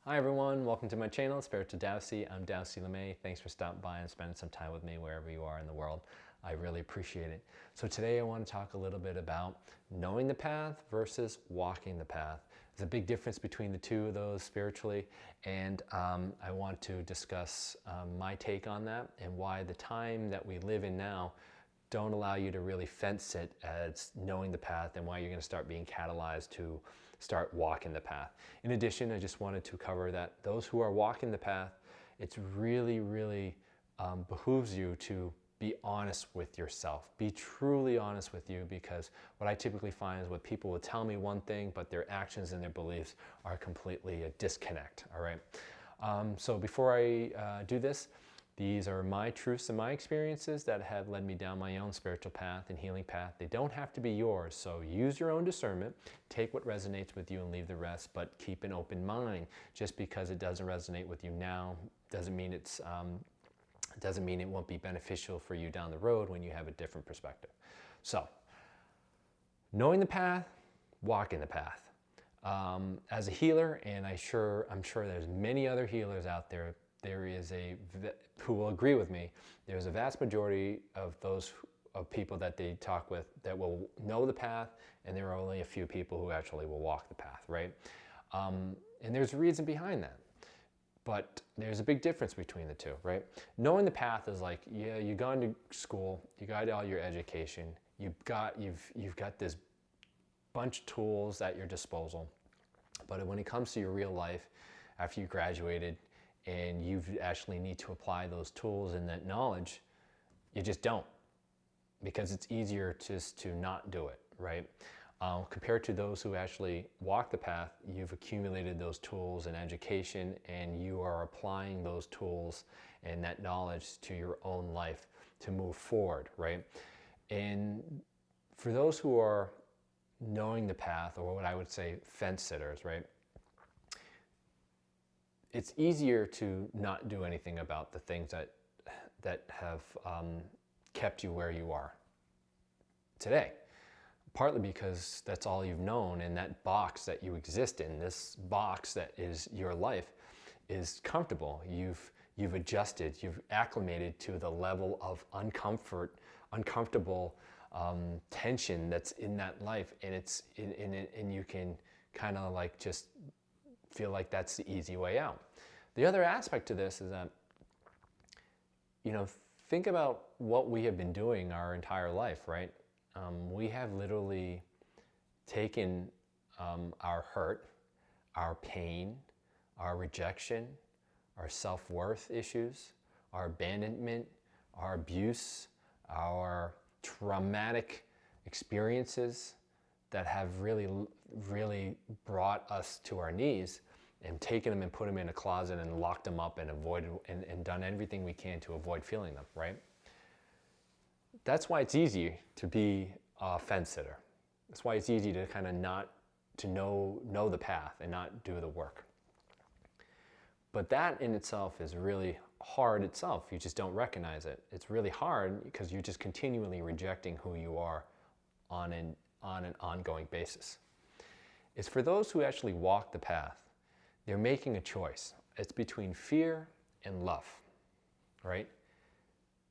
Hi everyone, welcome to my channel, Spiritual Dowsy. I'm Dowsy LeMay. Thanks for stopping by and spending some time with me wherever you are in the world. I really appreciate it. So today I want to talk a little bit about knowing the path versus walking the path. There's a big difference between the two of those spiritually, and I want to discuss my take on that and why the time that we live in now don't allow you to really fence it as knowing the path, and why you're going to start being catalyzed to start walking the path. In addition, I just wanted to cover that those who are walking the path, it's really behooves you to be honest with yourself. Be truly honest with you, because what I typically find is what people will tell me one thing, but their actions and their beliefs are completely a disconnect, all right? So before I do this, these are my truths and my experiences that have led me down my own spiritual path and healing path. They don't have to be yours, so use your own discernment. Take what resonates with you and leave the rest, but keep an open mind. Just because it doesn't resonate with you now doesn't mean it won't be beneficial for you down the road when you have a different perspective. So, knowing the path, walking the path. As a healer, and I'm sure there's many other healers out there, who will agree with me, there's a vast majority of people that they talk with that will know the path, and there are only a few people who actually will walk the path, right? And there's a reason behind that. But there's a big difference between the two, right? Knowing the path is like, yeah, you've gone to school, you got all your education, you've got this bunch of tools at your disposal. But when it comes to your real life, after you graduated, and you actually need to apply those tools and that knowledge, you just don't, because it's easier just to not do it, right? Compared to those who actually walk the path, you've accumulated those tools and education, and you are applying those tools and that knowledge to your own life to move forward, right? And for those who are knowing the path, or what I would say fence sitters, right? It's easier to not do anything about the things that have kept you where you are today. Partly because that's all you've known, and that box that you exist in, this box that is your life, is comfortable. You've adjusted, you've acclimated to the level of uncomfortable tension that's in that life, and you can kind of like just feel like that's the easy way out. The other aspect to this is that, think about what we have been doing our entire life, right? We have literally taken our hurt, our pain, our rejection, our self-worth issues, our abandonment, our abuse, our traumatic experiences that have really brought us to our knees, and taken them and put them in a closet and locked them up and avoided and done everything we can to avoid feeling them, right? That's why it's easy to be a fence sitter. That's why it's easy to kind of not to know the path and not do the work. But that in itself is really hard itself. You just don't recognize it. It's really hard because you're just continually rejecting who you are on an ongoing basis. It's for those who actually walk the path. They're making a choice. It's between fear and love, right?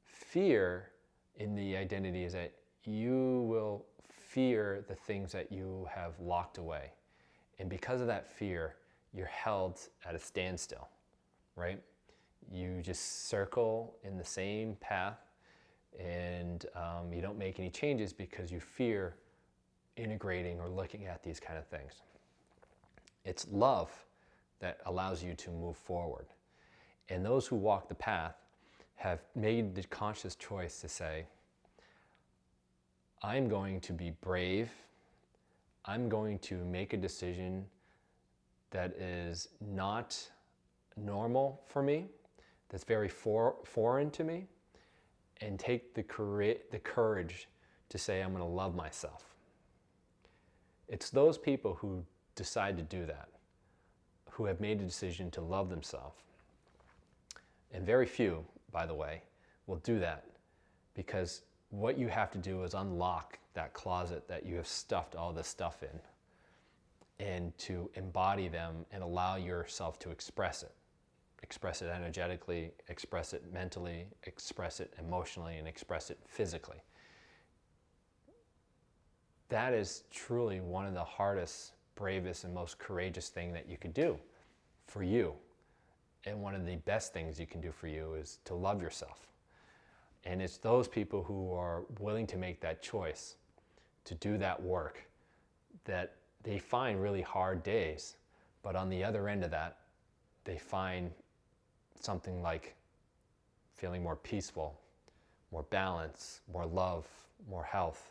Fear in the identity is that you will fear the things that you have locked away. And because of that fear, you're held at a standstill, right? You just circle in the same path, and you don't make any changes because you fear integrating or looking at these kind of things. It's love that allows you to move forward. And those who walk the path have made the conscious choice to say, I'm going to be brave. I'm going to make a decision that is not normal for me, that's very foreign to me, and take the courage to say, I'm going to love myself. It's those people who decide to do that, who have made a decision to love themselves. And very few, by the way, will do that, because what you have to do is unlock that closet that you have stuffed all this stuff in. and to embody them and allow yourself to express it. Express it energetically, express it mentally, express it emotionally, and express it physically. That is truly one of the hardest, bravest, and most courageous thing that you could do for you. And one of the best things you can do for you is to love yourself. And it's those people who are willing to make that choice, to do that work, that they find really hard days, but on the other end of that, they find something like feeling more peaceful, more balance, more love, more health.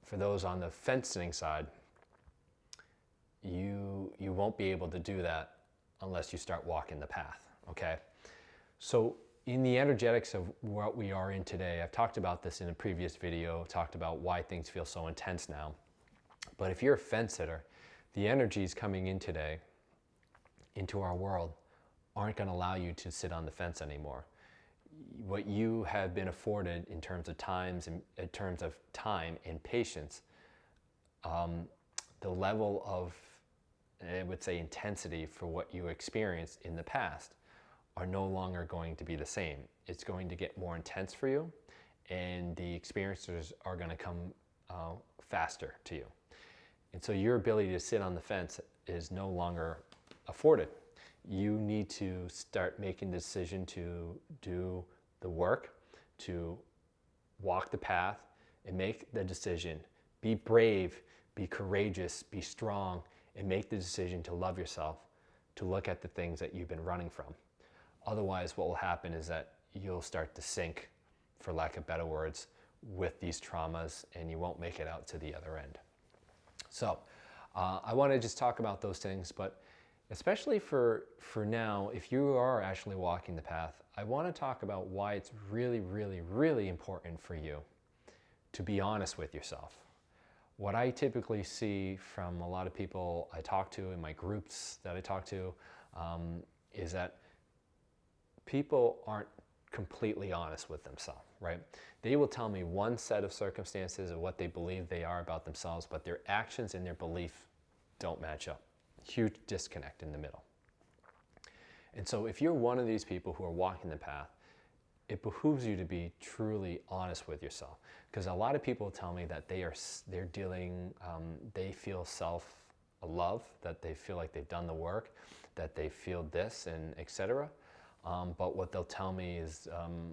For those on the fence-sitting side, you won't be able to do that unless you start walking the path, okay? So in the energetics of what we are in today, I've talked about this in a previous video, talked about why things feel so intense now. But if you're a fence sitter, the energies coming in today into our world aren't going to allow you to sit on the fence anymore. What you have been afforded in terms of time and patience, the level of, I would say, intensity for what you experienced in the past are no longer going to be the same. It's going to get more intense for you, and the experiences are going to come faster to you. And so your ability to sit on the fence is no longer afforded. You need to start making the decision to do the work, to walk the path and make the decision. Be brave, be courageous, be strong, and make the decision to love yourself, to look at the things that you've been running from. Otherwise, what will happen is that you'll start to sink, for lack of better words, with these traumas, and you won't make it out to the other end. So I want to just talk about those things, but especially for now, if you are actually walking the path, I want to talk about why it's really, really, really important for you to be honest with yourself. What I typically see from a lot of people I talk to in my groups that I talk to is that people aren't completely honest with themselves, right? They will tell me one set of circumstances of what they believe they are about themselves, but their actions and their belief don't match up. Huge disconnect in the middle. And so if you're one of these people who are walking the path, it behooves you to be truly honest with yourself. Because a lot of people tell me that they're dealing, they feel self-love, that they feel like they've done the work, that they feel this, and etc. But what they'll tell me is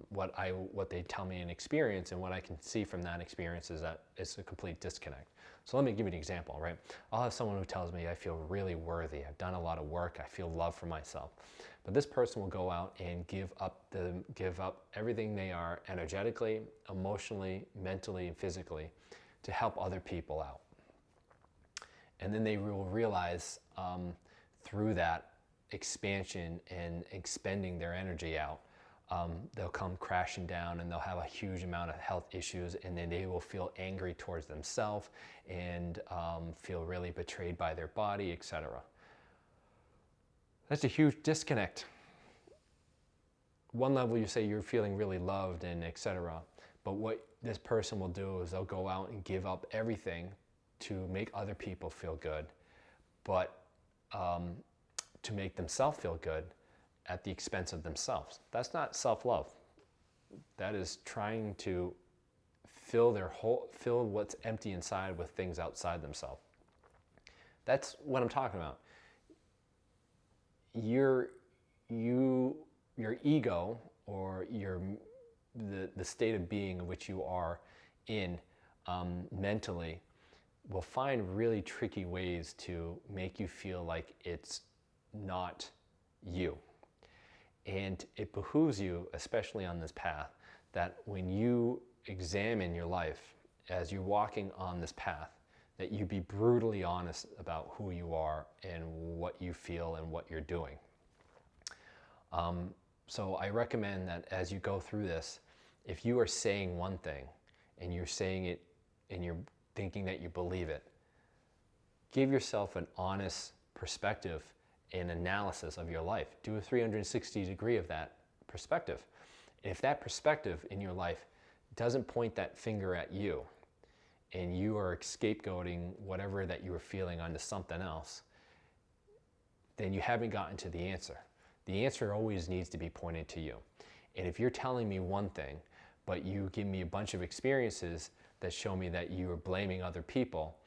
what they tell me in experience, and what I can see from that experience is that it's a complete disconnect. So let me give you an example, right? I'll have someone who tells me I feel really worthy, I've done a lot of work, I feel love for myself. But this person will go out and give up everything they are energetically, emotionally, mentally, and physically to help other people out. And then they will realize through that expansion and expending their energy out, they'll come crashing down and they'll have a huge amount of health issues, and then they will feel angry towards themselves and feel really betrayed by their body, etc. That's a huge disconnect. One level you say you're feeling really loved and etc. But what this person will do is they'll go out and give up everything to make other people feel good, but to make themselves feel good at the expense of themselves. That's not self-love. That is trying to fill what's empty inside with things outside themselves. That's what I'm talking about. Your ego, or the state of being in which you are in mentally, will find really tricky ways to make you feel like it's not you. And it behooves you, especially on this path, that when you examine your life as you're walking on this path, that you be brutally honest about who you are and what you feel and what you're doing. So I recommend that as you go through this, if you are saying one thing and you're saying it and you're thinking that you believe it, give yourself an honest perspective and analysis of your life. Do a 360 degree of that perspective. If that perspective in your life doesn't point that finger at you, and you are scapegoating whatever that you were feeling onto something else, then you haven't gotten to the answer. The answer always needs to be pointed to you. And if you're telling me one thing, but you give me a bunch of experiences that show me that you are blaming other people,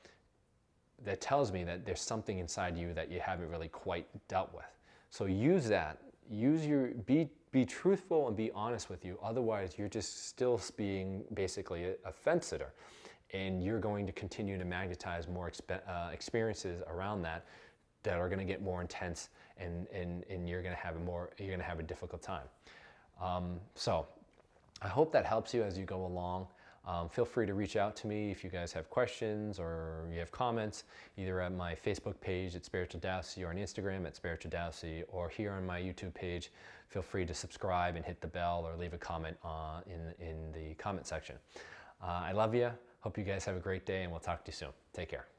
that tells me that there's something inside you that you haven't really quite dealt with. So use that. Be truthful and be honest with you. Otherwise, you're just still being basically a fence sitter, and you're going to continue to magnetize more experiences around that are going to get more intense, and you're going to have a difficult time. So I hope that helps you as you go along. Feel free to reach out to me if you guys have questions or you have comments, either at my Facebook page at Spiritual Dowsey or on Instagram at Spiritual Dowsey, or here on my YouTube page. Feel free to subscribe and hit the bell or leave a comment in the comment section. I love you. Hope you guys have a great day, and we'll talk to you soon. Take care.